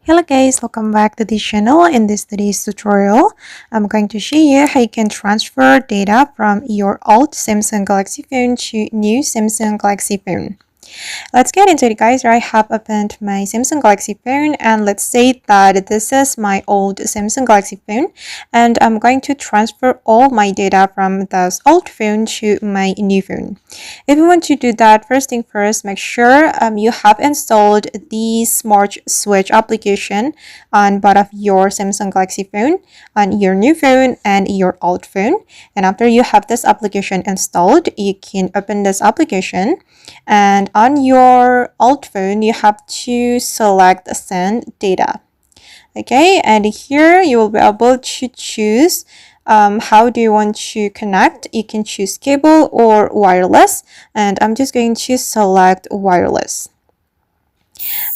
Hello guys, welcome back to this channel. In today's tutorial, I'm going to show you how you can transfer data from your old Samsung Galaxy phone to new Samsung Galaxy phone. Let's get into it, guys. I have opened my Samsung Galaxy phone, and let's say that this is my old Samsung Galaxy phone, and I'm going to transfer all my data from this old phone to my new phone. If you want to do that, first thing first, make sure you have installed the Smart Switch application on both of your Samsung Galaxy phone, on your new phone and your old phone. And after you have this application installed, you can open this application, and on your old phone you have to select send data. Okay, and here you will be able to choose how do you want to connect. You can choose cable or wireless, and I'm just going to select wireless.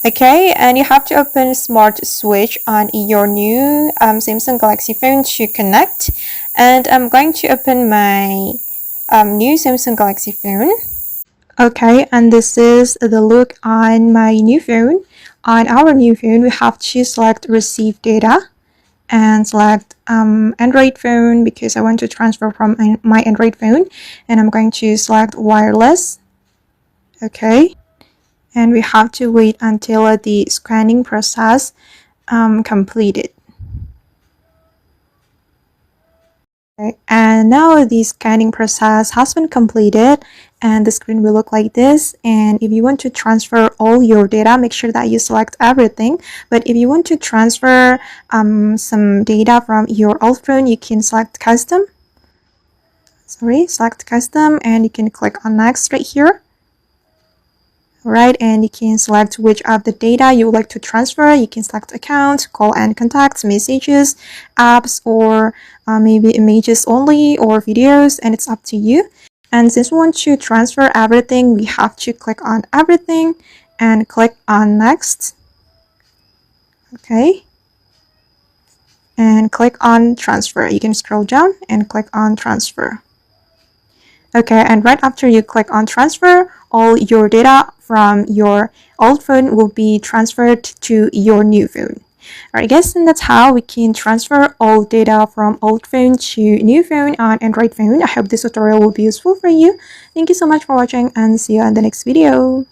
Okay, and you have to open Smart Switch on your new Samsung Galaxy phone to connect. And I'm going to open my new Samsung Galaxy phone. Okay, and this is the look on my new phone. On our new phone, we have to select receive data and select Android phone because I want to transfer from my Android phone, and I'm going to select wireless. Okay, and we have to wait until the scanning process completed. Okay, and now the scanning process has been completed, and the screen will look like this. And if you want to transfer all your data, make sure that you select everything. But if you want to transfer some data from your old phone, you can select custom. Select custom, and you can click on next right here. Right, and you can select which of the data you would like to transfer. You can select account, call and contacts, messages, apps, or maybe images only, or videos, and it's up to you. And since we want to transfer everything, we have to click on everything and click on next. Okay, and click on transfer. You can scroll down and click on transfer. Okay, and right after you click on transfer, all your data from your old phone will be transferred to your new phone. Alright guys, and that's how we can transfer all data from old phone to new phone on Android phone. I hope this tutorial will be useful for you. Thank you so much for watching, and see you in the next video.